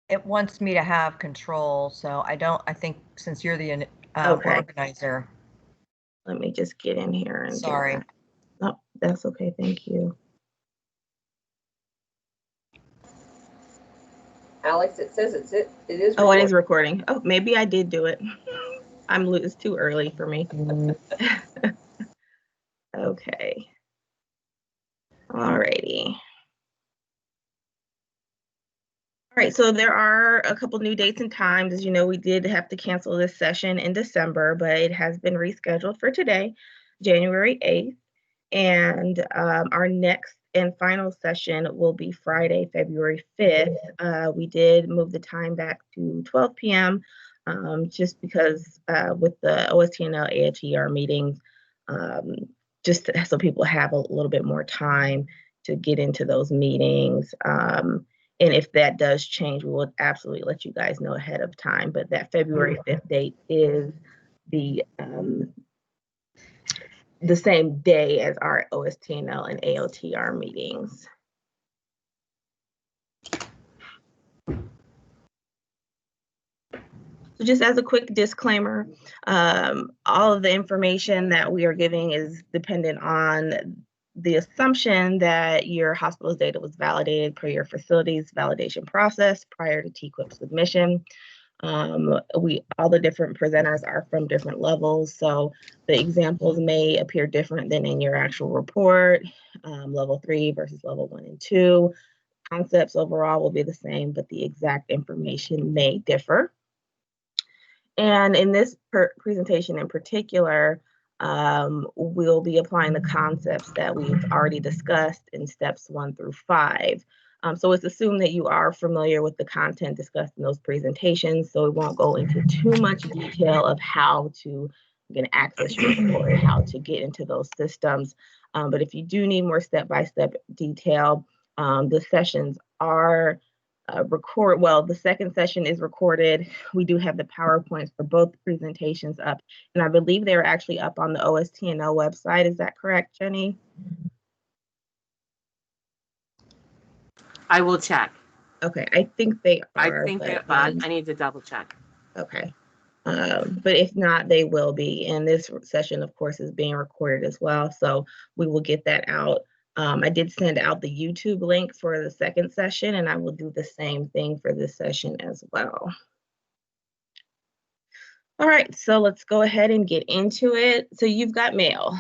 It wants me to have control, so I think since you're the Okay. organizer. Let me just get in here and do Sorry. that. No, that's okay. Thank you. Alex, it says it is recording. Oh, it is recording. Oh, maybe I did do it. It's too early for me. Okay. Alrighty. All right, so there are a couple new dates and times. As you know, we did have to cancel this session in December, but it has been rescheduled for today, January 8th. And our next and final session will be Friday, February 5th. We did move the time back to 12 p.m. Just because with the OSTNL AHER meetings, just so people have a little bit more time to get into those meetings. And if that does change, we will absolutely let you guys know ahead of time. But that February 5th date is the same day as our OSTNL and AOTR meetings. So just as a quick disclaimer, all of the information that we are giving is dependent on the assumption that your hospital's data was validated per your facility's validation process prior to TQIP submission. All the different presenters are from different levels, so the examples may appear different than in your actual report, level 3 versus level 1 and 2. Concepts overall will be the same, but the exact information may differ. And in this presentation in particular, we'll be applying the concepts that we've already discussed in steps 1 through 5. So it's assumed that you are familiar with the content discussed in those presentations, so we won't go into too much detail of how to access your report and how to get into those systems. But if you do need more step-by-step detail, the sessions are the second session is recorded. We do have the PowerPoints for both presentations up, and I believe they're actually up on the OSTNL website. Is that correct, Jenny? I will check. Okay, I think they are. I think but I need to double check. Okay. But if not, they will be. And this session, of course, is being recorded as well. So we will get that out. I did send out the YouTube link for the second session, and I will do the same thing for this session as well. All right, so let's go ahead and get into it. So you've got mail.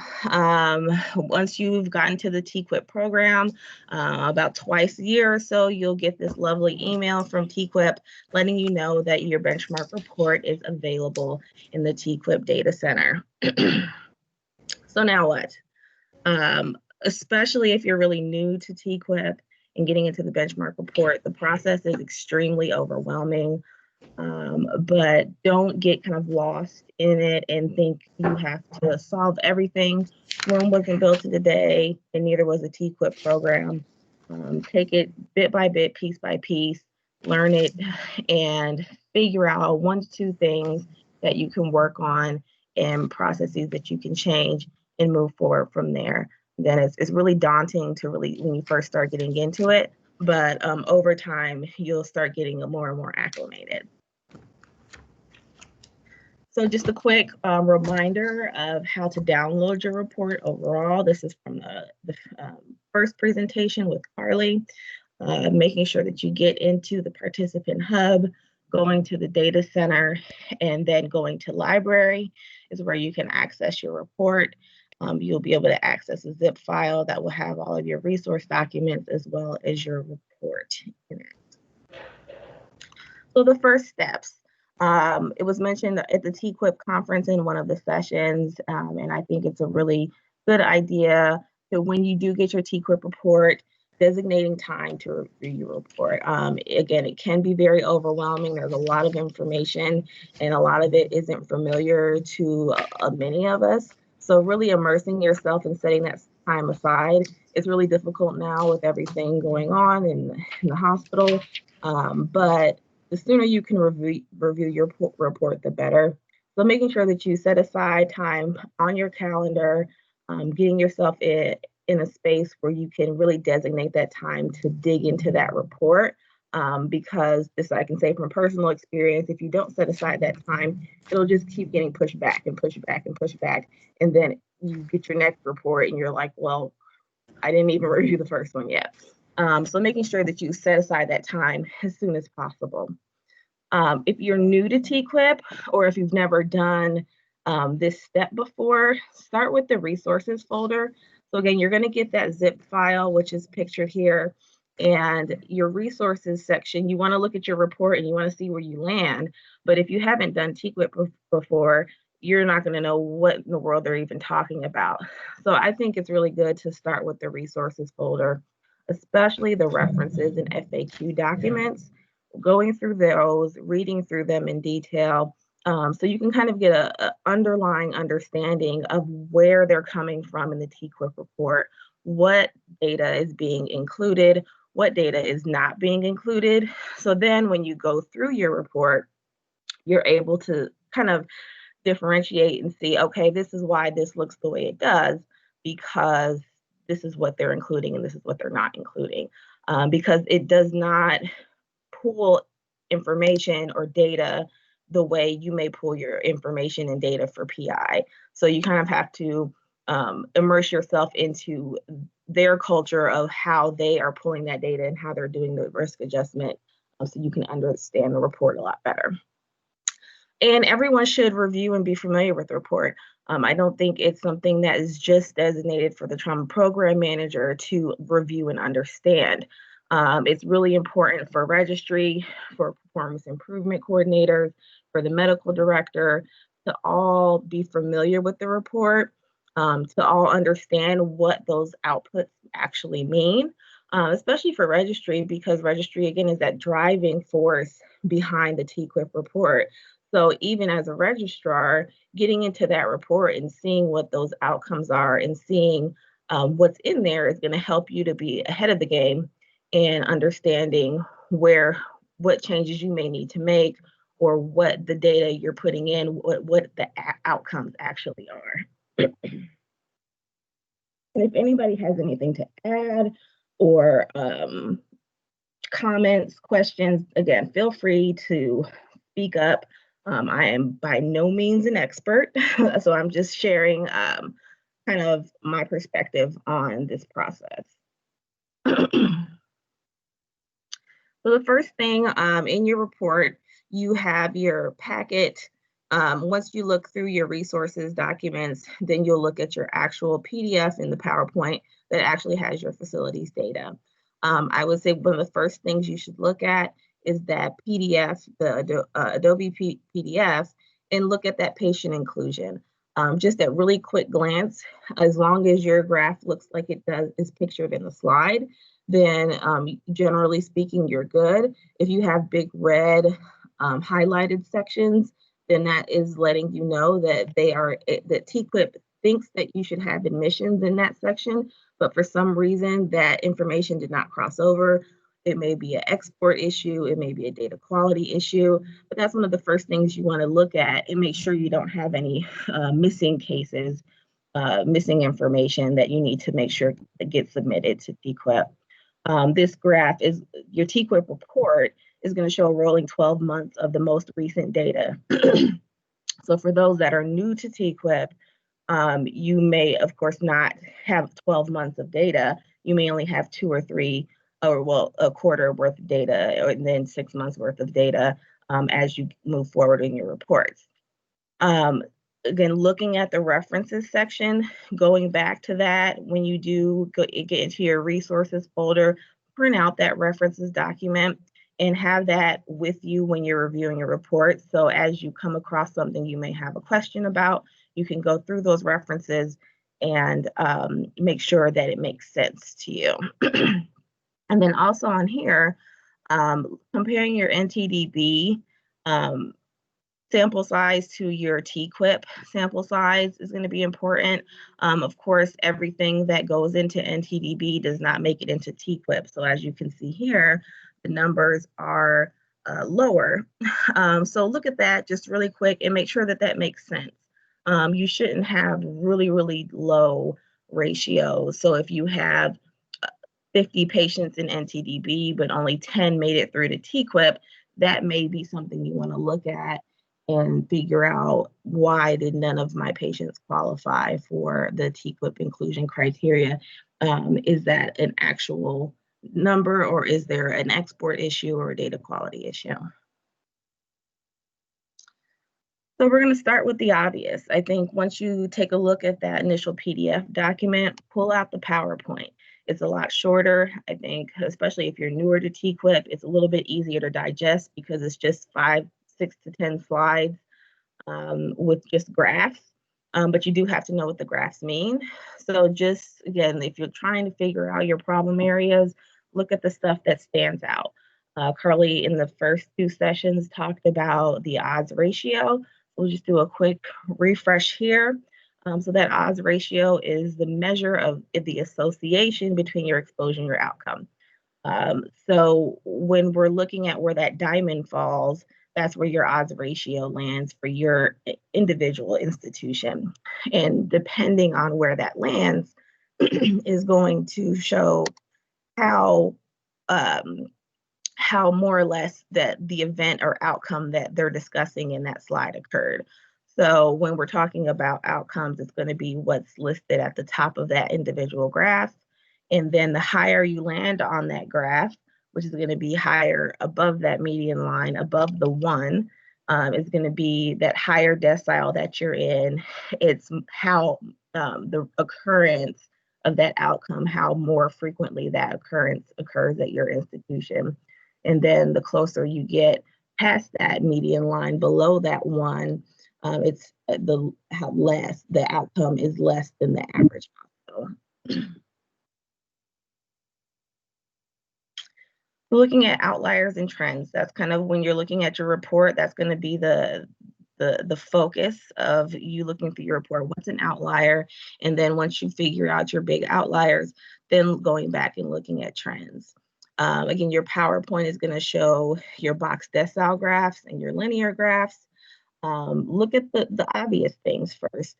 Once you've gotten to the TQIP program, about twice a year or so, you'll get this lovely email from TQIP letting you know that your benchmark report is available in the TQIP data center. So now what? Especially if you're really new to TQIP and getting into the benchmark report, the process is extremely overwhelming. But don't get kind of lost in it and think you have to solve everything. Rome wasn't built in a day, and neither was the TQIP program. Take it bit by bit, piece by piece, learn it, and figure out 1 to 2 things that you can work on and processes that you can change and move forward from there. Then it's really daunting to really, when you first start getting into it, but over time, you'll start getting more and more acclimated. So just a quick reminder of how to download your report overall. This is from the first presentation with Carly, making sure that you get into the participant hub, going to the data center, and then going to library is where you can access your report. You'll be able to access a zip file that will have all of your resource documents as well as your report in it. So the first steps. It was mentioned at the TQIP conference in one of the sessions, and I think it's a really good idea that when you do get your TQIP report, designating time to review your report. Again, it can be very overwhelming. There's a lot of information, and a lot of it isn't familiar to many of us. So really immersing yourself and setting that time aside is really difficult now with everything going on in the hospital. But the sooner you can review your report, the better. So making sure that you set aside time on your calendar, getting yourself in a space where you can really designate that time to dig into that report because this I can say from personal experience, if you don't set aside that time, it'll just keep getting pushed back and pushed back and pushed back. And then you get your next report and you're like, well, I didn't even review the first one yet. So making sure that you set aside that time as soon as possible. If you're new to TQIP or if you've never done this step before, start with the resources folder. So again, you're going to get that zip file, which is pictured here, and your resources section. You want to look at your report and you want to see where you land. But if you haven't done TQIP before, you're not going to know what in the world they're even talking about. So I think it's really good to start with the resources folder, especially the references and FAQ documents, going through those, reading through them in detail, so you can kind of get a underlying understanding of where they're coming from in the TQIP report, what data is being included, what data is not being included. So then when you go through your report, you're able to kind of differentiate and see, okay, this is why this looks the way it does, because this is what they're including and this is what they're not including. Because it does not pull information or data the way you may pull your information and data for PI. So you kind of have to immerse yourself into their culture of how they are pulling that data and how they're doing the risk adjustment, so you can understand the report a lot better. And everyone should review and be familiar with the report. I don't think it's something that is just designated for the trauma program manager to review and understand. It's really important for registry, for performance improvement coordinators, for the medical director to all be familiar with the report, to all understand what those outputs actually mean, especially for registry, because registry, again, is that driving force behind the TQIP report. So even as a registrar, getting into that report and seeing what those outcomes are and seeing what's in there is going to help you to be ahead of the game and understanding what changes you may need to make or what the data you're putting in, what the outcomes actually are. And if anybody has anything to add or comments, questions, again, feel free to speak up. I am by no means an expert, so I'm just sharing kind of my perspective on this process. So the first thing in your report, you have your packet. Once you look through your resources documents, then you'll look at your actual PDF in the PowerPoint that actually has your facilities data. I would say one of the first things you should look at is that PDF, the Adobe PDF, and look at that patient inclusion. Just at really quick glance, as long as your graph looks like it is pictured in the slide, then generally speaking, you're good. If you have big red highlighted sections, then that is letting you know that that TQIP thinks that you should have admissions in that section, but for some reason that information did not cross over. It may be an export issue, it may be a data quality issue, but that's one of the first things you want to look at and make sure you don't have any missing cases, missing information that you need to make sure that gets submitted to TQIP. This graph is your TQIP report is going to show a rolling 12 months of the most recent data. So for those that are new to TQIP, you may, of course, not have 12 months of data. You may only have 2 or 3, or well, a quarter worth of data, and then 6 months worth of data as you move forward in your reports. Again, looking at the references section, going back to that, when you do get into your resources folder, print out that references document and have that with you when you're reviewing your report. So as you come across something you may have a question about, you can go through those references and make sure that it makes sense to you. And then also on here, comparing your NTDB sample size to your TQIP sample size is going to be important. Of course, everything that goes into NTDB does not make it into TQIP. So as you can see here, the numbers are lower. So look at that just really quick and make sure that that makes sense. You shouldn't have really, really low ratios. So if you have 50 patients in NTDB, but only 10 made it through to TQIP, that may be something you want to look at and figure out, why did none of my patients qualify for the TQIP inclusion criteria? Is that an actual number, or is there an export issue or a data quality issue? So we're going to start with the obvious. I think once you take a look at that initial PDF document, pull out the PowerPoint. It's a lot shorter. I think, especially if you're newer to TQIP, it's a little bit easier to digest because it's just 5, 6 to 10 slides with just graphs. But you do have to know what the graphs mean. So just, again, if you're trying to figure out your problem areas, look at the stuff that stands out. Carly, in the first 2 sessions, talked about the odds ratio. We'll just do a quick refresh here. So that odds ratio is the measure of the association between your exposure and your outcome. So when we're looking at where that diamond falls, that's where your odds ratio lands for your individual institution. And depending on where that lands is going to show how more or less that the event or outcome that they're discussing in that slide occurred. So when we're talking about outcomes, it's going to be what's listed at the top of that individual graph. And then the higher you land on that graph, which is going to be higher above that median line, above the 1, is going to be that higher decile that you're in. It's how the occurrence of that outcome, how more frequently that occurrence occurs at your institution. And then the closer you get past that median line, below that 1, it's the outcome is less than the average hospital. Looking at outliers and trends, that's kind of when you're looking at your report, that's going to be the focus of you looking through your report. What's an outlier? And then once you figure out your big outliers, then going back and looking at trends. Again, your PowerPoint is going to show your box decile graphs and your linear graphs. Look at the obvious things first.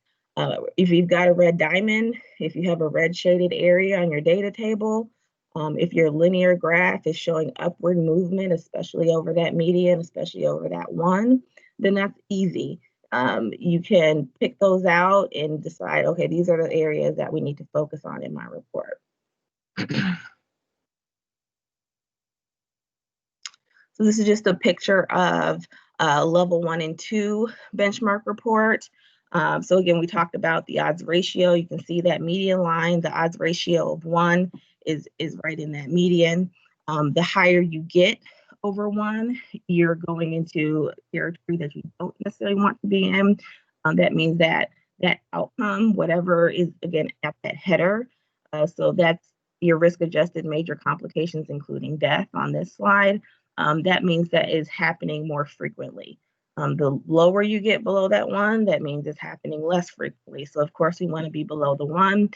If you've got a red diamond, if you have a red shaded area on your data table, if your linear graph is showing upward movement, especially over that median, especially over that 1, then that's easy. You can pick those out and decide, okay, these are the areas that we need to focus on in my report. So this is just a picture of level 1 and 2 benchmark report. So again, we talked about the odds ratio. You can see that median line, the odds ratio of 1 is right in that median. The higher you get over 1, you're going into territory that you don't necessarily want to be in. That means that that outcome, whatever is, again, at that header. So that's your risk-adjusted major complications, including death on this slide. That means that is happening more frequently. The lower you get below that 1, that means it's happening less frequently. So of course we want to be below the 1.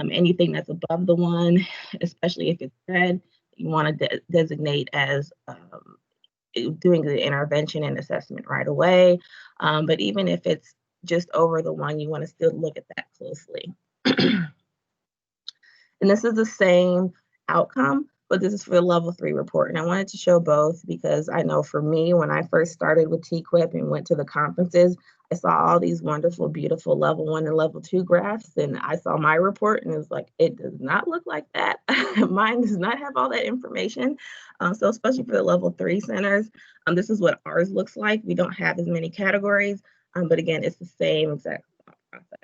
Anything that's above the 1, especially if it's red, you want to designate as doing the intervention and assessment right away. But even if it's just over the 1, you want to still look at that closely. And this is the same outcome, but this is for the level 3 report. And I wanted to show both because I know for me, when I first started with TQIP and went to the conferences, I saw all these wonderful, beautiful level 1 and level 2 graphs. And I saw my report and it was like, it does not look like that. Mine does not have all that information. So especially for the level 3 centers, this is what ours looks like. We don't have as many categories, but again, it's the same exact process.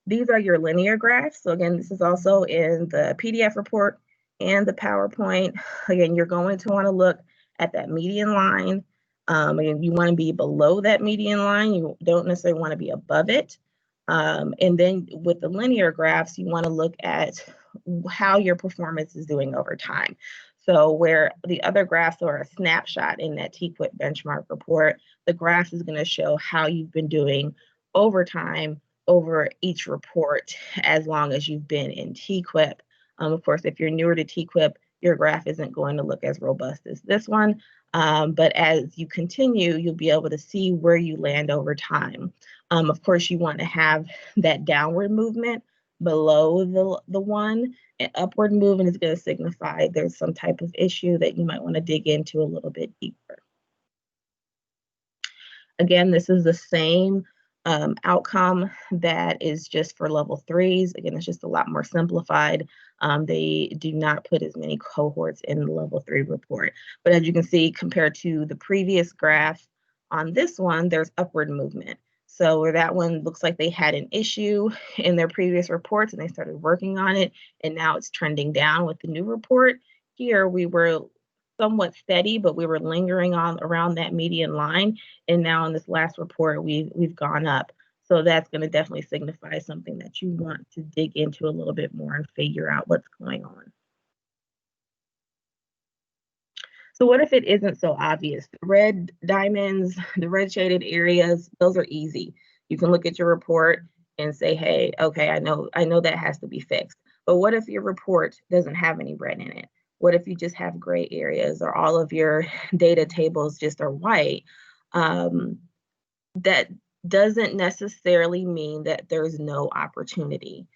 These are your linear graphs. So again, this is also in the PDF report and the PowerPoint. Again, you're going to want to look at that median line. Again, you want to be below that median line. You don't necessarily want to be above it. And then with the linear graphs, you want to look at how your performance is doing over time. So where the other graphs are a snapshot in that TQIP benchmark report, the graph is going to show how you've been doing over time, over each report, as long as you've been in TQIP. Of course, if you're newer to TQIP, your graph isn't going to look as robust as this one. But as you continue, you'll be able to see where you land over time. Of course, you want to have that downward movement below the 1, an upward movement is going to signify there's some type of issue that you might want to dig into a little bit deeper. Again, this is the same outcome that is just for level 3s. Again, it's just a lot more simplified. They do not put as many cohorts in the level 3 report. But as you can see, compared to the previous graph on this one, there's upward movement. So where that one looks like they had an issue in their previous reports and they started working on it, and now it's trending down with the new report. Here we were somewhat steady, but we were lingering on around that median line. And now in this last report, we've gone up. So that's going to definitely signify something that you want to dig into a little bit more and figure out what's going on. So what if it isn't so obvious? The red diamonds, the red shaded areas, those are easy. You can look at your report and say, hey, okay, I know that has to be fixed. But what if your report doesn't have any red in it? What if you just have gray areas or all of your data tables just are white? That doesn't necessarily mean that there's no opportunity.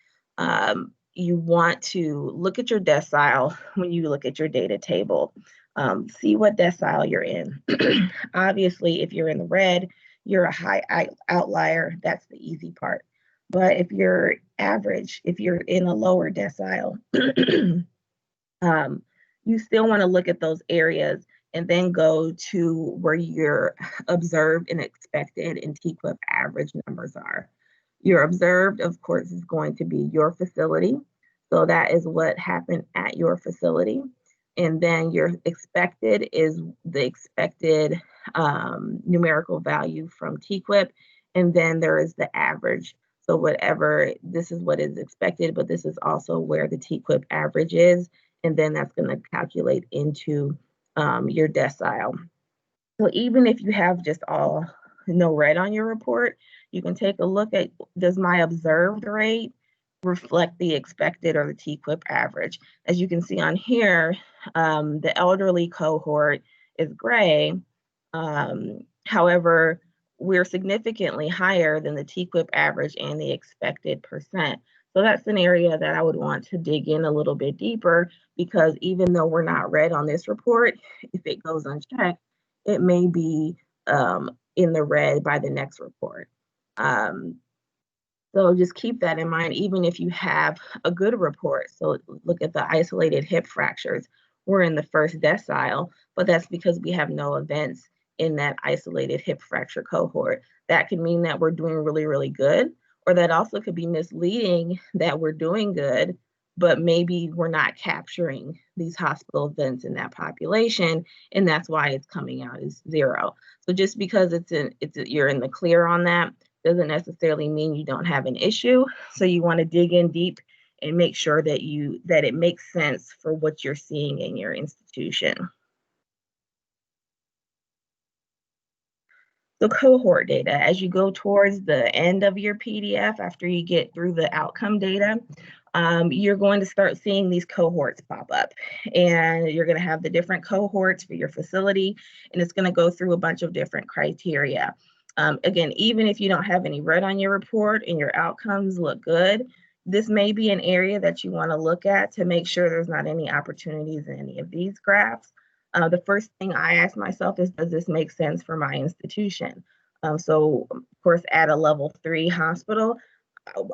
You want to look at your decile when you look at your data table. See what decile you're in. Obviously, if you're in the red, you're a high outlier. That's the easy part. But if you're average, if you're in a lower decile, you still want to look at those areas and then go to where your observed and expected and TQIP average numbers are. Your observed, of course, is going to be your facility. So that is what happened at your facility. And then your expected is the expected numerical value from TQIP. And then there is the average. So whatever, this is what is expected, but this is also where the TQIP average is. And then that's going to calculate into your decile. So even if you have just no red on your report, you can take a look at, does my observed rate reflect the expected or the TQIP average? As you can see on here, the elderly cohort is gray. However, we're significantly higher than the TQIP average and the expected percent. So that's an area that I would want to dig in a little bit deeper, because even though we're not red on this report, if it goes unchecked, it may be in the red by the next report. So just keep that in mind, even if you have a good report. So look at the isolated hip fractures. We're in the first decile, but that's because we have no events in that isolated hip fracture cohort. That could mean that we're doing really, really good, or that also could be misleading that we're doing good, but maybe we're not capturing these hospital events in that population, and that's why it's coming out as 0. So just because you're in the clear on that doesn't necessarily mean you don't have an issue. So you want to dig in deep and make sure that it makes sense for what you're seeing in your institution. The cohort data, as you go towards the end of your PDF, after you get through the outcome data, you're going to start seeing these cohorts pop up, and you're going to have the different cohorts for your facility, and it's going to go through a bunch of different criteria. Again, even if you don't have any red on your report and your outcomes look good, this may be an area that you want to look at to make sure there's not any opportunities in any of these graphs. The first thing I ask myself is, does this make sense for my institution? So, of course, at a level 3 hospital,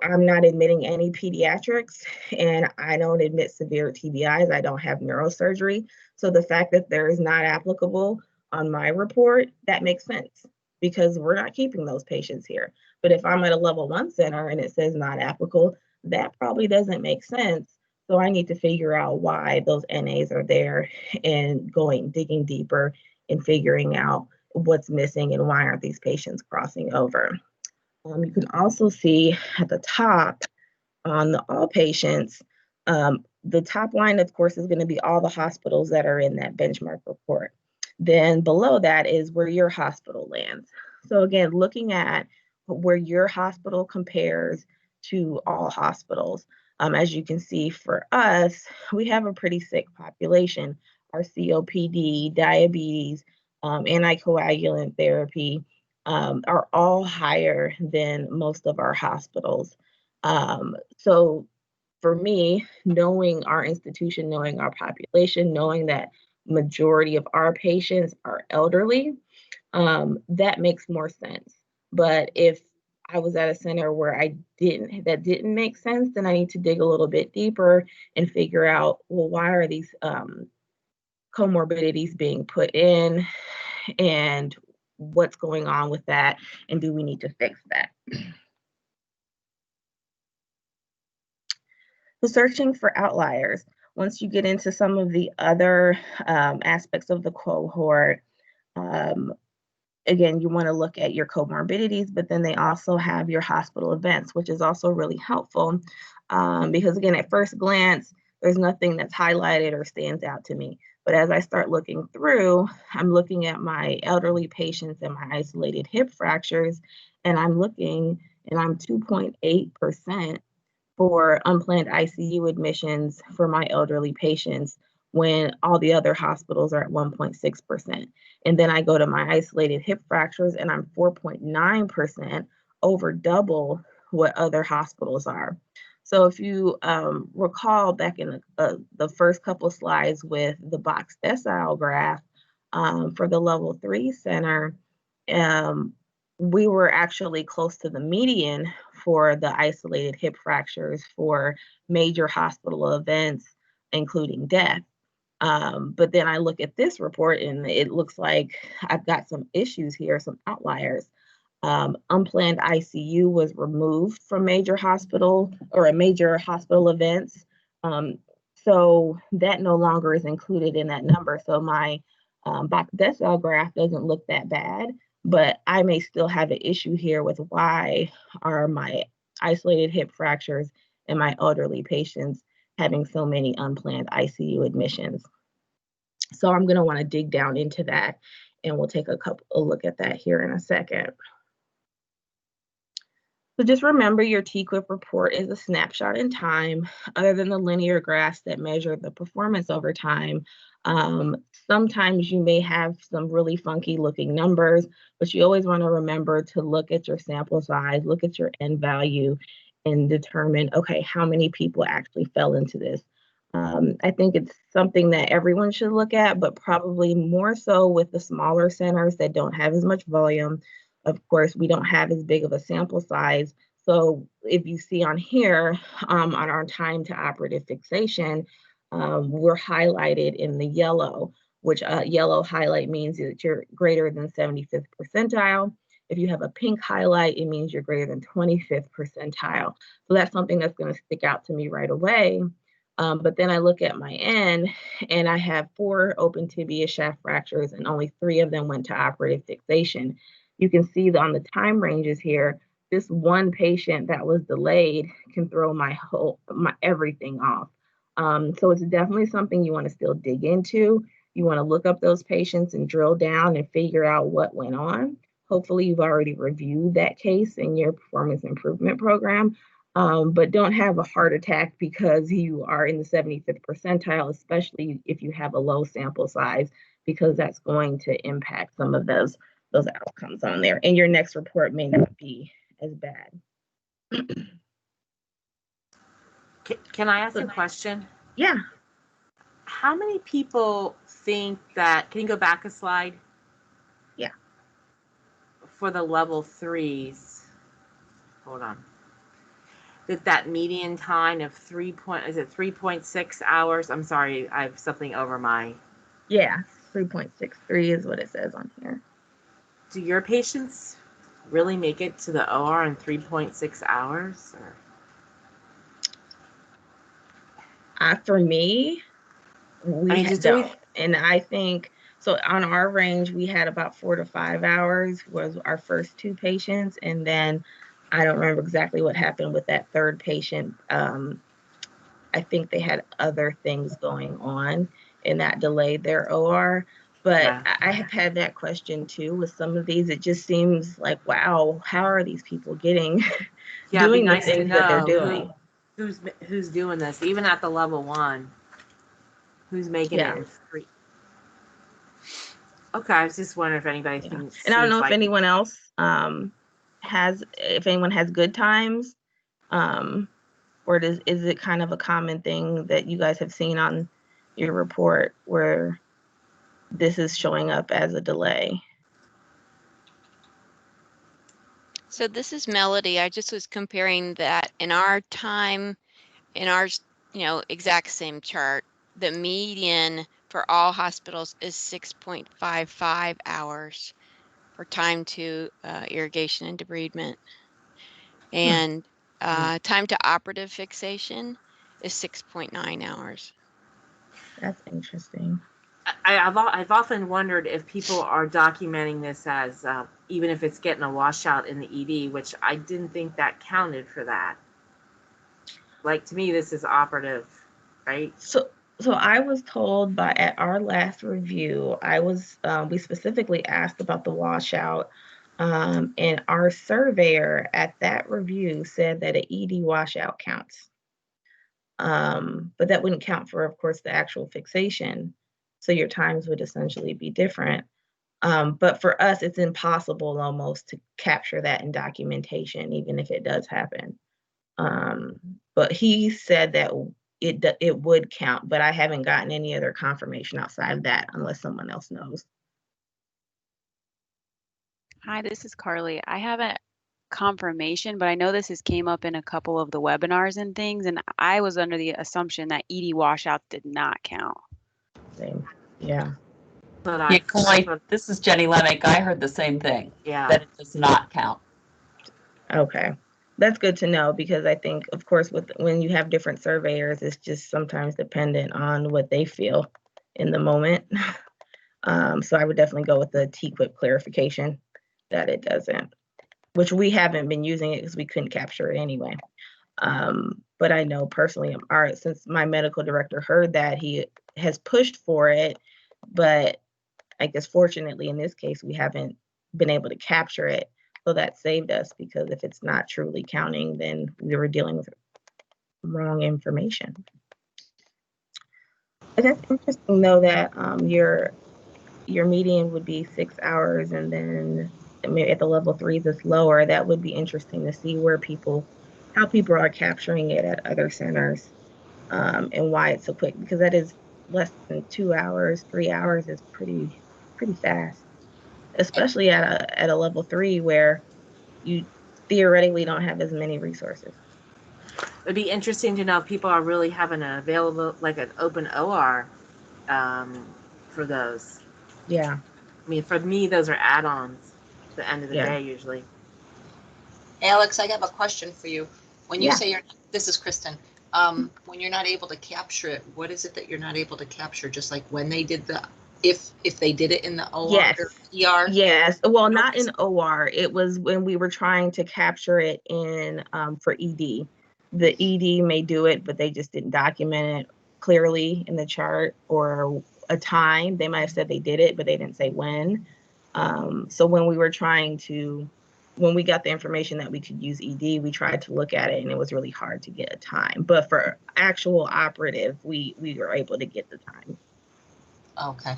I'm not admitting any pediatrics, and I don't admit severe TBIs. I don't have neurosurgery. So the fact that there is not applicable on my report, that makes sense, because we're not keeping those patients here. But if I'm at a level 1 center and it says not applicable, that probably doesn't make sense. So I need to figure out why those NAs are there and digging deeper and figuring out what's missing and why aren't these patients crossing over. You can also see at the top on the all patients, the top line, of course, is going to be all the hospitals that are in that benchmark report. Then below that is where your hospital lands. So again, looking at where your hospital compares to all hospitals. As you can see, for us, we have a pretty sick population. Our COPD, diabetes, anticoagulant therapy are all higher than most of our hospitals. So for me, knowing our institution, knowing our population, knowing that majority of our patients are elderly, that makes more sense. But if I was at a center where that didn't make sense, then I need to dig a little bit deeper and figure out, well, why are these comorbidities being put in, and what's going on with that, and do we need to fix that? So searching for outliers. Once you get into some of the other aspects of the cohort, again, you want to look at your comorbidities, but then they also have your hospital events, which is also really helpful because, again, at first glance, there's nothing that's highlighted or stands out to me. But as I start looking through, I'm looking at my elderly patients and my isolated hip fractures, and I'm looking, and I'm 2.8% for unplanned ICU admissions for my elderly patients when all the other hospitals are at 1.6%. And then I go to my isolated hip fractures and I'm 4.9%, over double what other hospitals are. So if you recall back in the first couple slides with the box decile graph for the level 3 center, we were actually close to the median for the isolated hip fractures for major hospital events, including death. But then I look at this report and it looks like I've got some issues here, some outliers. Unplanned ICU was removed from major hospital events. So that no longer is included in that number. So my box decile graph doesn't look that bad, but I may still have an issue here with why are my isolated hip fractures and my elderly patients having so many unplanned ICU admissions. So I'm going to want to dig down into that, and we'll take a look at that here in a second. So just remember, your TQIP report is a snapshot in time, other than the linear graphs that measure the performance over time. Sometimes you may have some really funky looking numbers, but you always want to remember to look at your sample size, look at your N value, and determine, okay, how many people actually fell into this. I think it's something that everyone should look at, but probably more so with the smaller centers that don't have as much volume. Of course, we don't have as big of a sample size. So if you see on here, on our time to operative fixation, we're highlighted in the yellow, which yellow highlight means that you're greater than 75th percentile. If you have a pink highlight, it means you're greater than 25th percentile. So that's something that's going to stick out to me right away. But then I look at my N, and I have 4 open tibia shaft fractures, and only 3 of them went to operative fixation. You can see on the time ranges here, this one patient that was delayed can throw my everything off. So it's definitely something you want to still dig into. You want to look up those patients and drill down and figure out what went on. Hopefully you've already reviewed that case in your performance improvement program. But don't have a heart attack because you are in the 75th percentile, especially if you have a low sample size, because that's going to impact some of those outcomes on there. And your next report may not be as bad. Can I ask a question? Yeah. How many people think that, can you go back a slide? Yeah. For the level 3s, hold on. That median time of 3.6 hours? I'm sorry, I have something over my. Yeah, 3.63 is what it says on here. Do your patients really make it to the OR in 3.6 hours? For me, don't. And I think, so on our range, we had about 4 to 5 hours was our first 2 patients. And then I don't remember exactly what happened with that third patient. I think they had other things going on and that delayed their OR. But yeah. I have had that question too with some of these. It just seems like, wow, how are these people getting doing the things that they're doing? Who's doing this? Even at the level 1, who's making it in 3? Okay, I was just wondering if anybody thinks. And I don't know if anyone else if anyone has good times Or is it kind of a common thing that you guys have seen on your report where this is showing up as a delay? So this is Melody. I just was comparing that in our time, in our, exact same chart, the median for all hospitals is 6.55 hours for time to irrigation and debridement. And time to operative fixation is 6.9 hours. That's interesting. I've often wondered if people are documenting this as even if it's getting a washout in the ED, which I didn't think that counted for that. Like, to me, this is operative, right? So I was told at our last review, we specifically asked about the washout, and our surveyor at that review said that an ED washout counts. But that wouldn't count for, of course, the actual fixation. So your times would essentially be different. But for us, it's impossible almost to capture that in documentation, even if it does happen. But he said that it would count, but I haven't gotten any other confirmation outside of that unless someone else knows. Hi, this is Carly. I haven't confirmation, but I know this has came up in a couple of the webinars and things, and I was under the assumption that ED washout did not count. Same. Yeah. Yeah, Carly, this is Jenny Lemick. I heard the same thing. Yeah. That it does not count. Okay. That's good to know, because I think, of course, when you have different surveyors, it's just sometimes dependent on what they feel in the moment. So I would definitely go with the TQIP clarification that it doesn't, which we haven't been using it because we couldn't capture it anyway. But I know personally, since my medical director heard that, he has pushed for it, but I guess fortunately in this case, we haven't been able to capture it. So that saved us, because if it's not truly counting, then we were dealing with wrong information. But that's interesting though, that your median would be 6 hours, and then at the level 3s it's lower. That would be interesting to see how people are capturing it at other centers, and why it's so quick, because that is less than 2 hours. 3 hours is pretty fast, especially at a level 3 where you theoretically don't have as many resources. It'd be interesting to know if people are really having an available, like an open OR for those. Yeah. I mean, for me, those are add-ons at the end of the day usually. Alex, I have a question for you. When you say this is Kristen, when you're not able to capture it, what is it that you're not able to capture? Just like when they did if they did it in the OR or ER? Yes. Well, not in OR. It was when we were trying to capture it in for ED. The ED may do it, but they just didn't document it clearly in the chart or a time. They might have said they did it, but they didn't say when. So when we got the information that we could use ED, we tried to look at it, and it was really hard to get a time. But for actual operative, we were able to get the time. Okay.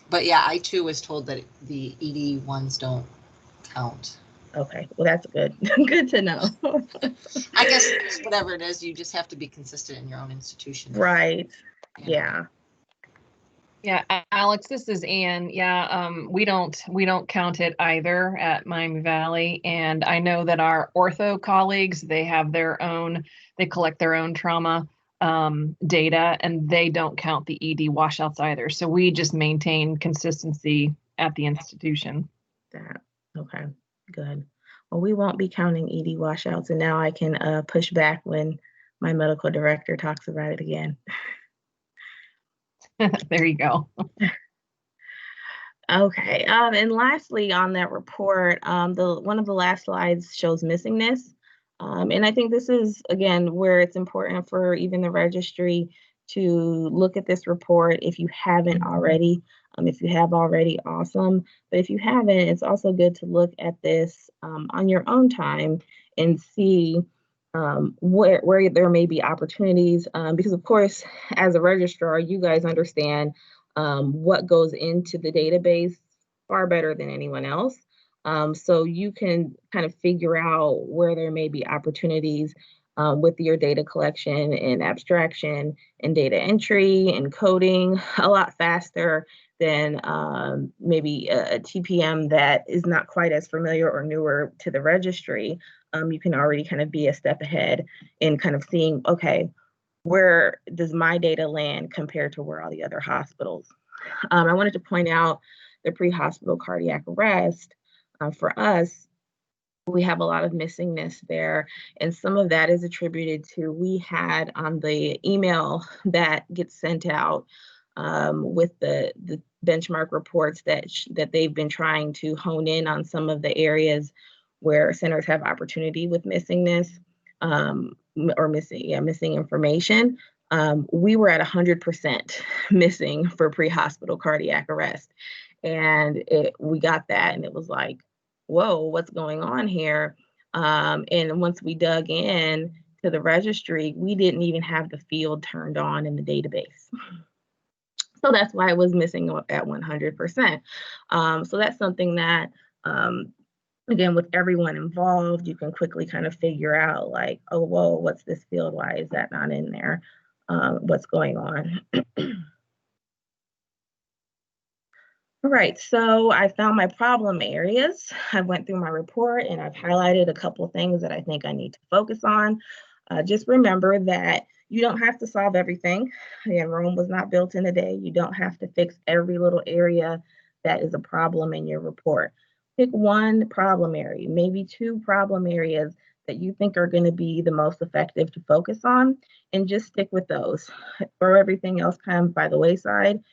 But yeah, I too was told that the ED ones don't count. Okay, well that's good. Good to know. I guess whatever it is, you just have to be consistent in your own institution. Right. Yeah. Yeah, Alex, this is Ann. Yeah, we don't count it either at Miami Valley, and I know that our ortho colleagues, they collect their own trauma data, and they don't count the ED washouts either. So we just maintain consistency at the institution. Okay, good. Well, we won't be counting ED washouts, and now I can push back when my medical director talks about it again. There you go. Okay, and lastly on that report, one of the last slides shows missingness. And I think this is, again, where it's important for even the registry to look at this report if you haven't already. If you have already, awesome. But if you haven't, it's also good to look at this on your own time and see where there may be opportunities. Because of course, as a registrar, you guys understand what goes into the database far better than anyone else. So you can kind of figure out where there may be opportunities with your data collection and abstraction and data entry and coding a lot faster than maybe a TPM that is not quite as familiar or newer to the registry. You can already kind of be a step ahead in kind of seeing, okay, where does my data land compared to where all the other hospitals? I wanted to point out the pre-hospital cardiac arrest. For us, we have a lot of missingness there, and some of that is attributed to we had on the email that gets sent out with the benchmark reports that they've been trying to hone in on some of the areas where centers have opportunity with missingness or missing information. We were at 100% missing for pre-hospital cardiac arrest, and we got that, and it was like, whoa, what's going on here? And once we dug in to the registry, we didn't even have the field turned on in the database. So that's why it was missing at 100%. So that's something that, again, with everyone involved, you can quickly kind of figure out like, oh, whoa, what's this field? Why is that not in there? What's going on? All right, so I found my problem areas. I went through my report and I've highlighted a couple of things that I think I need to focus on. Just remember that you don't have to solve everything. Again, Rome was not built in a day. You don't have to fix every little area that is a problem in your report. Pick one problem area, maybe two problem areas that you think are going to be the most effective to focus on, and just stick with those. Throw everything else kind of by the wayside.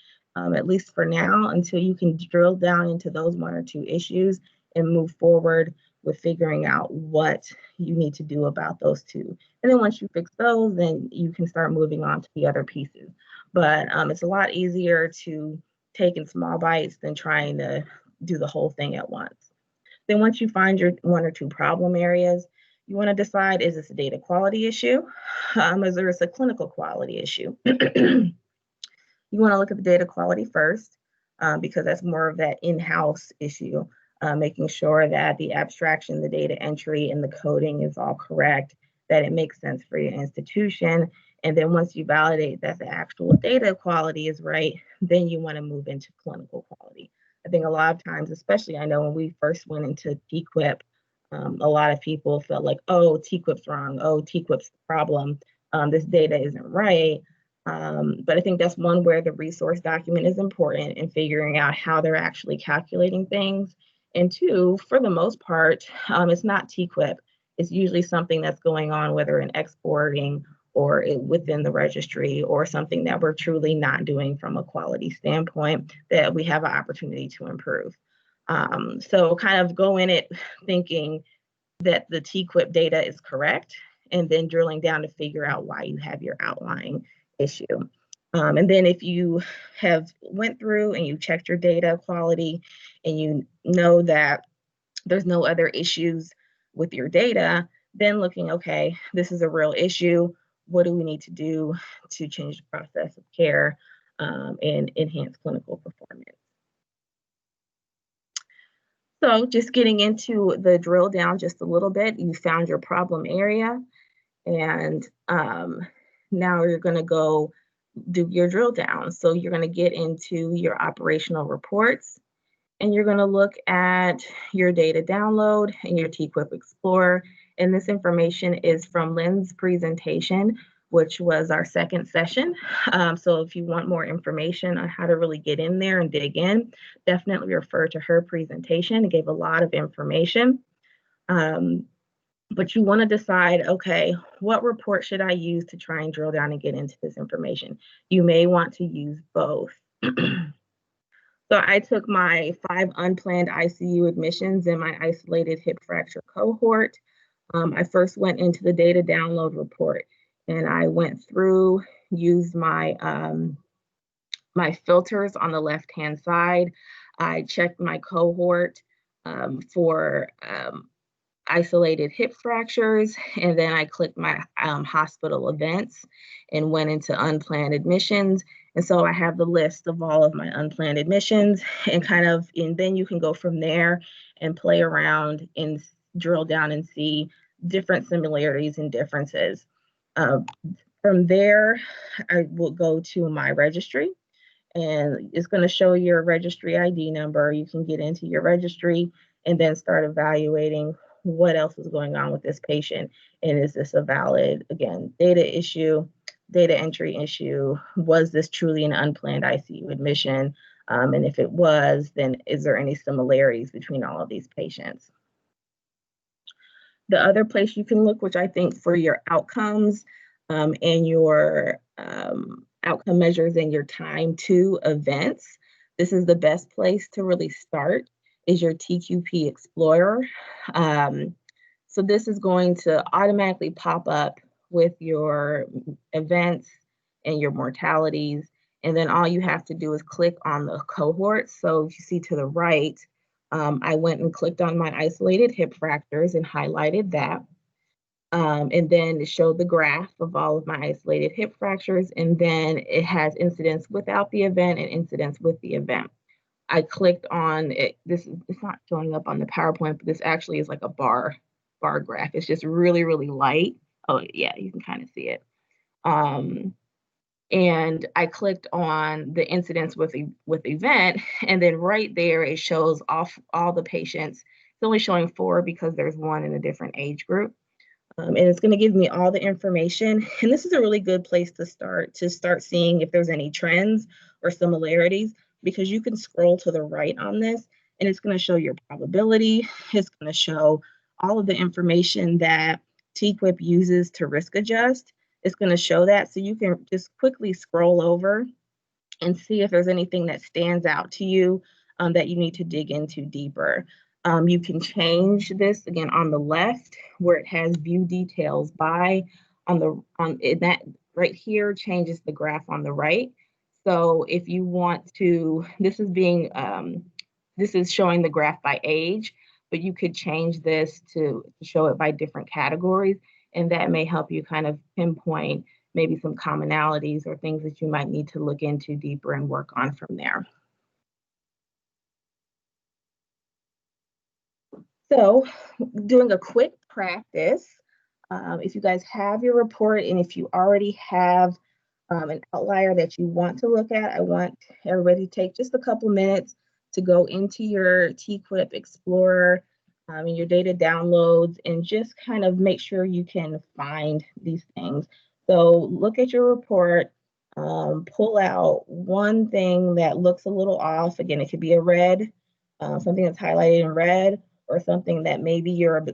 At least for now, until you can drill down into those one or two issues and move forward with figuring out what you need to do about those two. And then once you fix those, then you can start moving on to the other pieces. But it's a lot easier to take in small bites than trying to do the whole thing at once. Then once you find your one or two problem areas, you want to decide, is this a data quality issue? Is there a clinical quality issue? You want to look at the data quality first, because that's more of that in-house issue, making sure that the abstraction, the data entry, and the coding is all correct, that it makes sense for your institution. And then once you validate that the actual data quality is right, then you want to move into clinical quality. I think a lot of times, especially I know when we first went into TQIP, a lot of people felt like, oh, TQIP's wrong, oh, TQIP's the problem, this data isn't right. But I think that's one where the resource document is important in figuring out how they're actually calculating things. And two, for the most part, it's not TQIP. It's usually something that's going on, whether in exporting or within the registry, or something that we're truly not doing from a quality standpoint that we have an opportunity to improve. So kind of go in it thinking that the TQIP data is correct, and then drilling down to figure out why you have your outlying issue. And then if you have went through and you checked your data quality and you know that there's no other issues with your data, then looking, okay, this is a real issue. What do we need to do to change the process of care and enhance clinical performance? So just getting into the drill down just a little bit, you found your problem area, and now you're going to go do your drill down. So you're going to get into your operational reports, and you're going to look at your data download and your TQIP Explorer. And this information is from Lynn's presentation, which was our second session. So if you want more information on how to really get in there and dig in, definitely refer to her presentation. It gave a lot of information. But you want to decide, okay, what report should I use to try and drill down and get into this information? You may want to use both. So I took my 5 unplanned ICU admissions in my isolated hip fracture cohort. I first went into the data download report, and I went through, used my my filters on the left-hand side. I checked my cohort for isolated hip fractures, and then I clicked my hospital events and went into unplanned admissions. And so I have the list of all of my unplanned admissions and then you can go from there and play around and drill down and see different similarities and differences. From there, I will go to my registry, and it's going to show your registry ID number. You can get into your registry and then start evaluating what else is going on with this patient. And is this a valid, again, data issue, data entry issue? Was this truly an unplanned ICU admission? And if it was, then is there any similarities between all of these patients? The other place you can look, which I think for your outcomes and your outcome measures and your time to events, this is the best place to really start, is your TQP Explorer. So this is going to automatically pop up with your events and your mortalities. And then all you have to do is click on the cohorts. So if you see to the right, I went and clicked on my isolated hip fractures and highlighted that. And then it showed the graph of all of my isolated hip fractures. And then it has incidents without the event and incidents with the event. I clicked on it. It's not showing up on the PowerPoint, but this actually is like a bar graph. It's just really, really light. Oh yeah, you can kind of see it. And I clicked on the incidents with event, and then right there it shows off all the patients. It's only showing 4 because there's 1 in a different age group. And it's going to give me all the information. And this is a really good place to start seeing if there's any trends or similarities, because you can scroll to the right on this and it's going to show your probability. It's going to show all of the information that TQIP uses to risk adjust. It's going to show that, so you can just quickly scroll over and see if there's anything that stands out to you that you need to dig into deeper. You can change this again on the left where it has view details by. That right here changes the graph on the right. So if you want to, this is showing the graph by age, but you could change this to show it by different categories, and that may help you kind of pinpoint maybe some commonalities or things that you might need to look into deeper and work on from there. So doing a quick practice, if you guys have your report and if you already have an outlier that you want to look at, I want everybody to take just a couple minutes to go into your TQIP Explorer and your data downloads and just kind of make sure you can find these things. So look at your report, pull out one thing that looks a little off. Again, it could be a red, something that's highlighted in red, or something that maybe your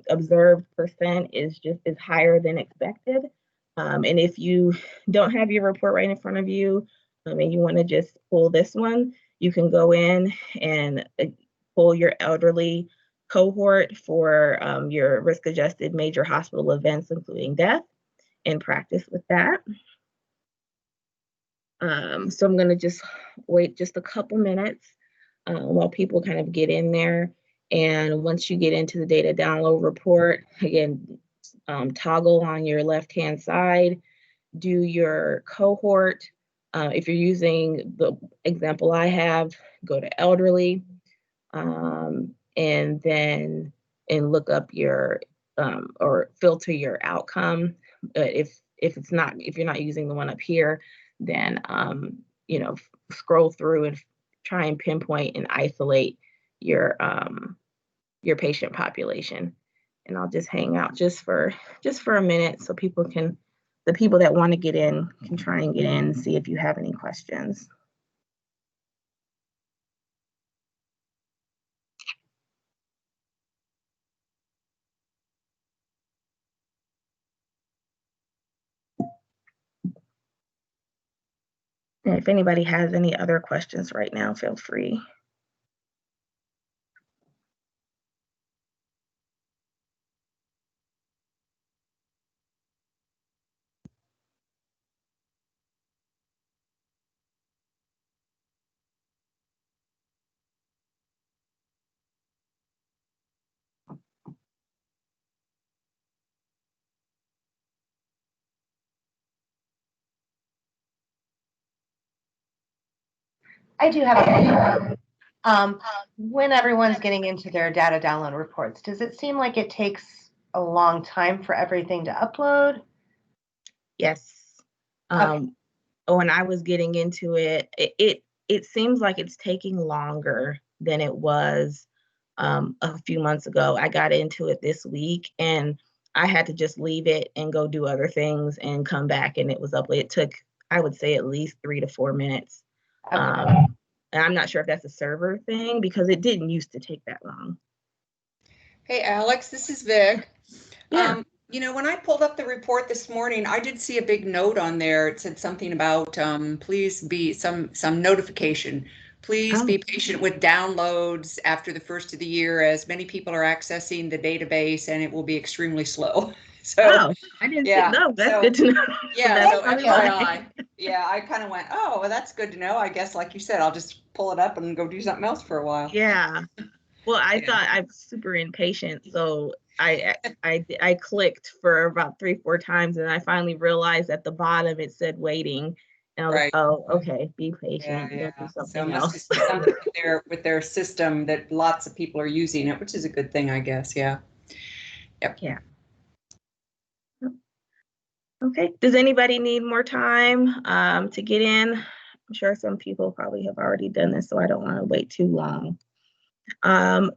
observed percent is higher than expected. And if you don't have your report right in front of you and you want to just pull this one, you can go in and pull your elderly cohort for your risk adjusted major hospital events, including death, and practice with that. So I'm going to just wait just a couple minutes while people kind of get in there. And once you get into the data download report, again, toggle on your left-hand side, do your cohort. If you're using the example I have, go to elderly, and then look up your or filter your outcome. If you're not using the one up here, then scroll through and try and pinpoint and isolate your patient population. And I'll just hang out just for a minute so the people that want to get in can try and get in and see if you have any questions. And if anybody has any other questions right now, feel free. I do have a question. When everyone's getting into their data download reports, does it seem like it takes a long time for everything to upload? Yes. When I was getting into it, it seems like it's taking longer than it was a few months ago. I got into it this week and I had to just leave it and go do other things and come back and it was up. It took, I would say, at least 3 to 4 minutes. Okay. And I'm not sure if that's a server thing because it didn't used to take that long. Hey, Alex, this is Vic. Yeah. You know, when I pulled up the report this morning, I did see a big note on there. It said something about please be some notification. Please be patient with downloads after the first of the year, as many people are accessing the database and it will be extremely slow. So, Oh, I didn't yeah, see. No, that's so- good to know. Yeah, so That's probably why. FYI. Yeah, I kind of went, oh, well, that's good to know. I guess, like you said, I'll just pull it up and go do something else for a while. Yeah. Well, I Yeah. thought I'm super impatient, so I clicked for about 3-4 times, and I finally realized at the bottom it said waiting, and I was Right. like, oh, okay, be Yeah, patient, go yeah. do So it something must else. be something with their system that lots of people are using it, which is a good thing, I guess. Yeah. Yep. Yeah. Okay. Does anybody need more time to get in? I'm sure some people probably have already done this, so I don't want to wait too long.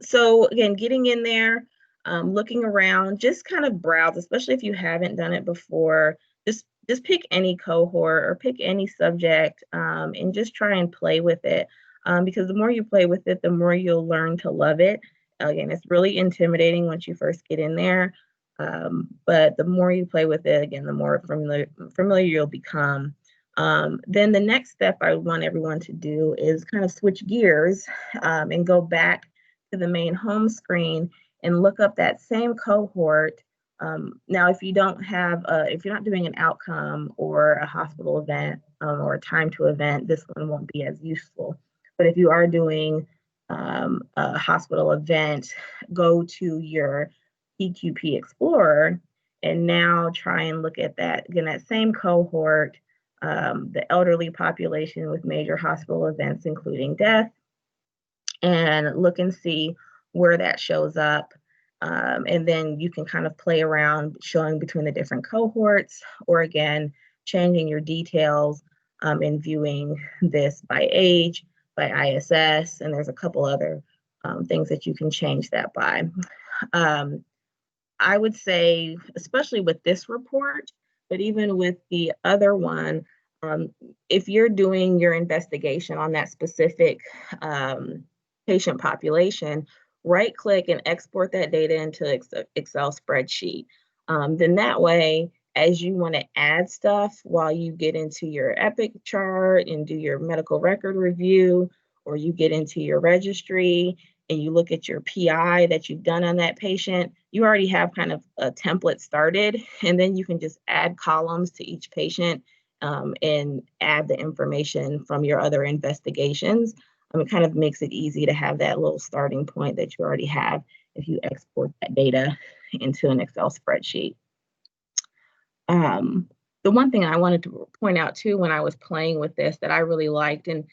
So again, getting in there, looking around, just kind of browse, especially if you haven't done it before. Just pick any cohort or pick any subject and just try and play with it. Because the more you play with it, the more you'll learn to love it. Again, it's really intimidating once you first get in there. But the more you play with it, again, the more familiar you'll become. Then the next step I want everyone to do is kind of switch gears and go back to the main home screen and look up that same cohort. Now, if you don't have, if you're not doing an outcome or a hospital event or a time to event, this one won't be as useful. But if you are doing a hospital event, go to your TQP Explorer and now try and look at that, again, that same cohort, the elderly population with major hospital events, including death, and look and see where that shows up. And then you can kind of play around showing between the different cohorts, or again, changing your details and viewing this by age, by ISS, and there's a couple other things that you can change that by. I would say, especially with this report, but even with the other one, if you're doing your investigation on that specific patient population, right click and export that data into Excel spreadsheet. Then that way, as you want to add stuff while you get into your Epic chart and do your medical record review, or you get into your registry and you look at your PI that you've done on that patient, you already have kind of a template started, and then you can just add columns to each patient and add the information from your other investigations. It kind of makes it easy to have that little starting point that you already have if you export that data into an Excel spreadsheet. The one thing I wanted to point out too when I was playing with this that I really liked, and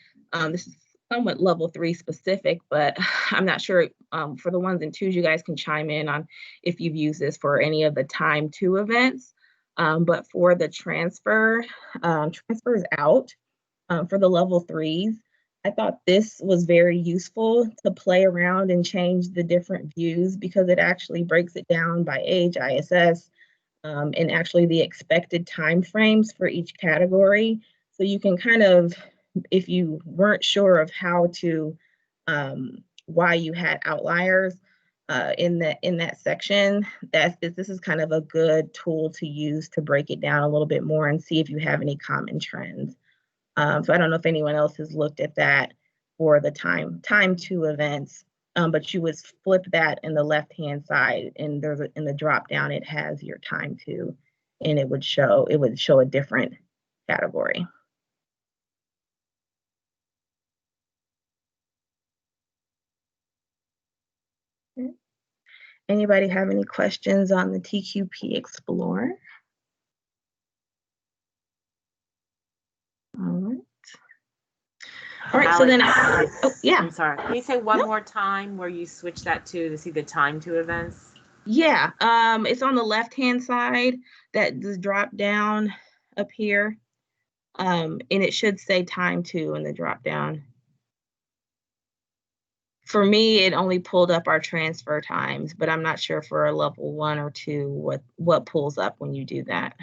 this is somewhat level 3 specific, but I'm not sure for the ones and twos, you guys can chime in on if you've used this for any of the time 2 events. But for the transfers out for the level 3s, I thought this was very useful to play around and change the different views because it actually breaks it down by age, ISS, and actually the expected time frames for each category. So you can kind of, if you weren't sure of how to, why you had outliers in that section, this is kind of a good tool to use to break it down a little bit more and see if you have any common trends. So I don't know if anyone else has looked at that for the time 2 events, but you would flip that in the left-hand side, and there's in the drop down, it has your time 2, and it would show a different category. Okay. Anybody have any questions on the TQP Explorer? All right. All right, so then, Alex, oh, yeah. I'm sorry. Can you say one more time where you switch that to see the time to events? Yeah, it's on the left-hand side, that the drop down up here. And it should say time to in the drop down. For me, it only pulled up our transfer times, but I'm not sure for a level 1 or 2 what pulls up when you do that.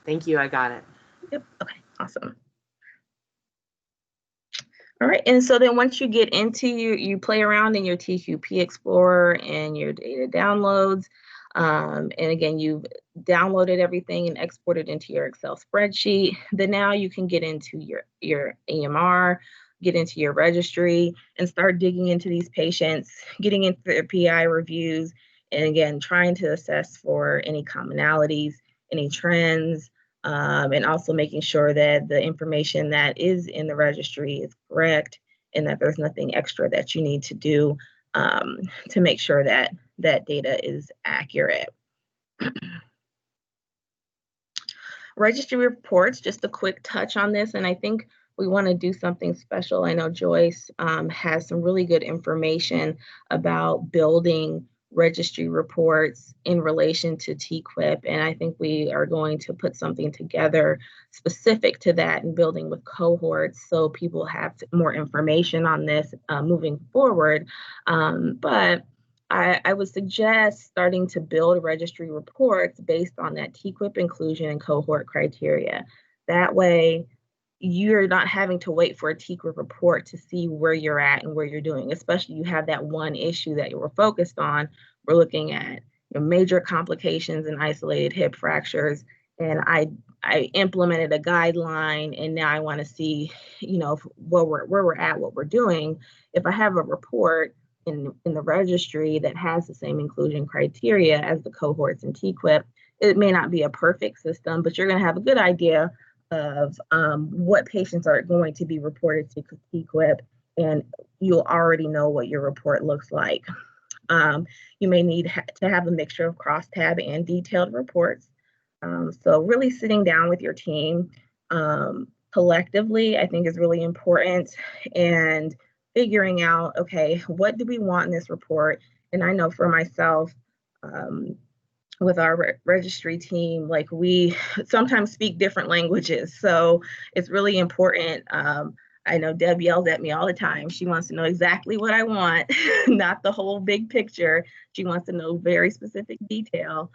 Thank you, I got it. Yep, okay, awesome. All right, and so then once you get into you play around in your TQP Explorer and your data downloads, and again, you've downloaded everything and exported into your Excel spreadsheet, then now you can get into your EMR, get into your registry, and start digging into these patients, getting into their PI reviews, and again, trying to assess for any commonalities, any trends, and also making sure that the information that is in the registry is correct and that there's nothing extra that you need to do to make sure that that data is accurate. Registry reports, just a quick touch on this, and I think we want to do something special. I know Joyce has some really good information about building registry reports in relation to TQIP, and I think we are going to put something together specific to that and building with cohorts so people have more information on this moving forward. But I would suggest starting to build registry reports based on that TQIP inclusion and cohort criteria. That way, you're not having to wait for a TQIP report to see where you're at and where you're doing, especially you have that one issue that you were focused on. We're looking at major complications and isolated hip fractures, and I implemented a guideline, and now I want to see, where we're at, what we're doing. If I have a report in the registry that has the same inclusion criteria as the cohorts in TQIP, it may not be a perfect system, but you're going to have a good idea of what patients are going to be reported to TQIP, and you'll already know what your report looks like. You may need to have a mixture of crosstab and detailed reports. So really sitting down with your team collectively, I think, is really important, and figuring out, okay, what do we want in this report? And I know for myself, with our registry team, like, we sometimes speak different languages. So it's really important. I know Deb yells at me all the time. She wants to know exactly what I want, not the whole big picture. She wants to know very specific detail.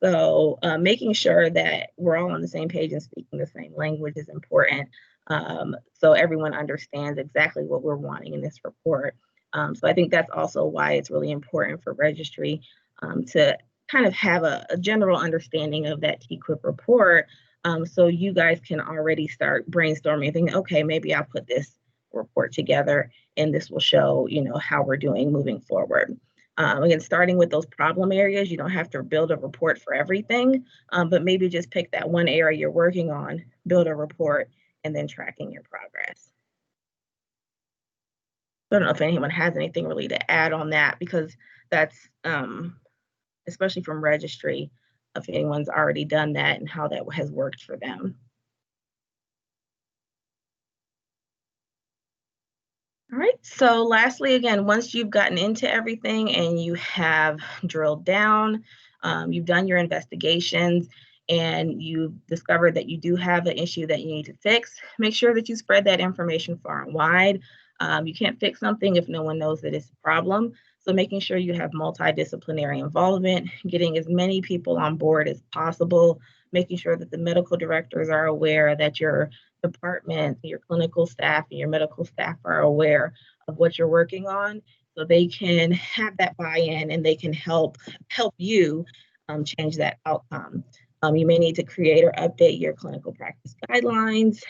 So making sure that we're all on the same page and speaking the same language is important, so everyone understands exactly what we're wanting in this report. So I think that's also why it's really important for registry to kind of have a general understanding of that TQIP report, so you guys can already start brainstorming, thinking, okay, maybe I'll put this report together and this will show, how we're doing moving forward. Again, starting with those problem areas, you don't have to build a report for everything, but maybe just pick that one area you're working on, build a report, and then tracking your progress. I don't know if anyone has anything really to add on that, because that's, especially from registry, if anyone's already done that and how that has worked for them. All right, so lastly, again, once you've gotten into everything and you have drilled down, you've done your investigations, and you've discovered that you do have an issue that you need to fix, make sure that you spread that information far and wide. You can't fix something if no one knows that it's a problem. So making sure you have multidisciplinary involvement, getting as many people on board as possible, making sure that the medical directors are aware, that your department, your clinical staff, and your medical staff are aware of what you're working on, so they can have that buy-in and they can help you change that outcome. You may need to create or update your clinical practice guidelines,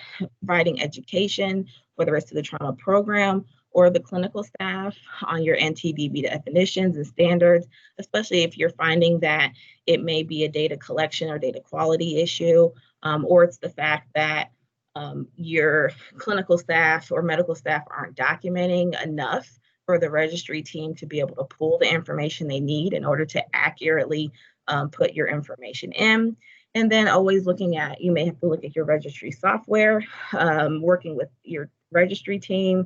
providing education, whether it's to the trauma program or the clinical staff, on your NTDB definitions and standards, especially if you're finding that it may be a data collection or data quality issue, or it's the fact that your clinical staff or medical staff aren't documenting enough for the registry team to be able to pull the information they need in order to accurately put your information in. And then always looking at, you may have to look at your registry software, working with your registry team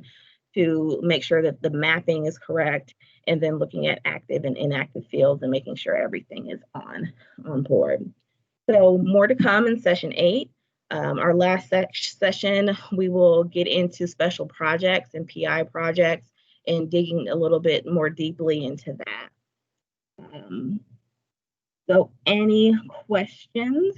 to make sure that the mapping is correct, and then looking at active and inactive fields and making sure everything is on board. So more to come in session 8. Our last session, we will get into special projects and PI projects and digging a little bit more deeply into that. So any questions?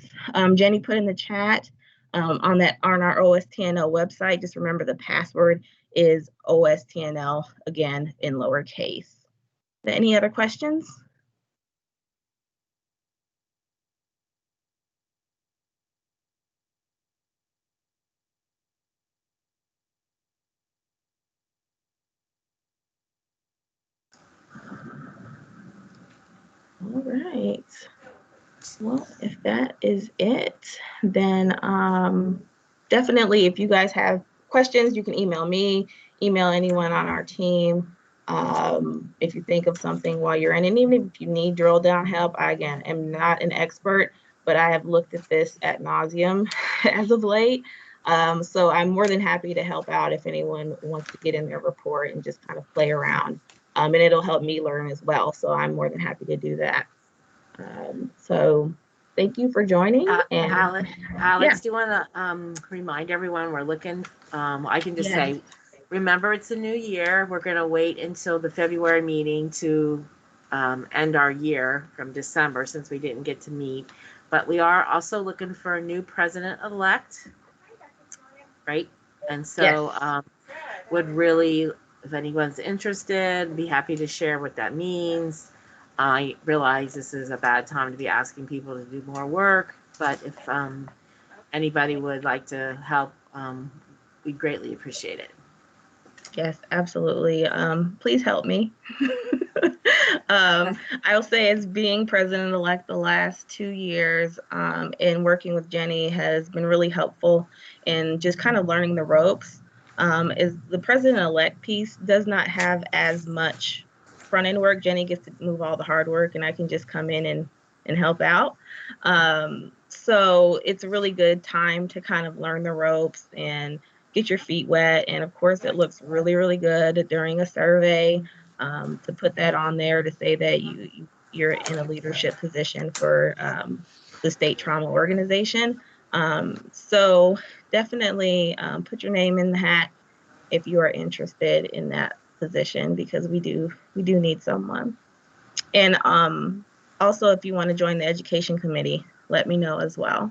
Jenny put in the chat on our OSTNL website. Just remember the password is OSTNL, again, in lowercase. Any other questions? All right. Well, if that is it, then definitely if you guys have questions, you can email me, email anyone on our team. If you think of something while you're in, and even if you need drill down help, I, again, am not an expert, but I have looked at this ad nauseum as of late. So I'm more than happy to help out if anyone wants to get in their report and just kind of play around. And it'll help me learn as well. So I'm more than happy to do that. So thank you for joining. And Alex, yeah. do you want to remind everyone we're looking? I can just say, remember, it's a new year. We're going to wait until the February meeting to end our year from December, since we didn't get to meet. But we are also looking for a new president-elect, right? And so would really, if anyone's interested, be happy to share what that means. I realize this is a bad time to be asking people to do more work, but if anybody would like to help, we greatly appreciate it. Yes, absolutely. Please help me. I'll say, as being president-elect the last 2 years, and working with Jenny has been really helpful in just kind of learning the ropes. Is the president-elect piece does not have as much front-end work. Jenny gets to move all the hard work, and I can just come in and help out. So it's a really good time to kind of learn the ropes and get your feet wet. And of course, it looks really, really good during a survey to put that on there to say that you're in a leadership position for the state trauma organization. So definitely put your name in the hat if you are interested in that position, because we do need someone. And also, if you want to join the education committee, let me know as well.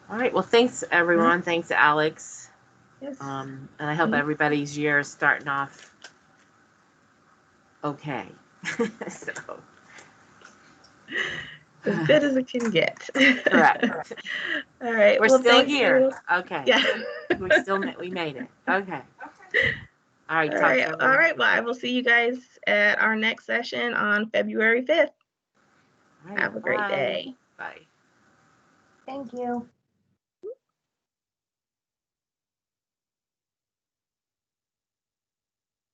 All right. Well, thanks, everyone. Thanks, Alex. Yes. And I hope everybody's year is starting off okay. So. As good as it can get. Correct. All right. We're still here. You. Okay. Yeah. we made it. Okay. All right. All right. All right. Well, I will see you guys at our next session on February 5th. Right, have a great day. Bye. Thank you.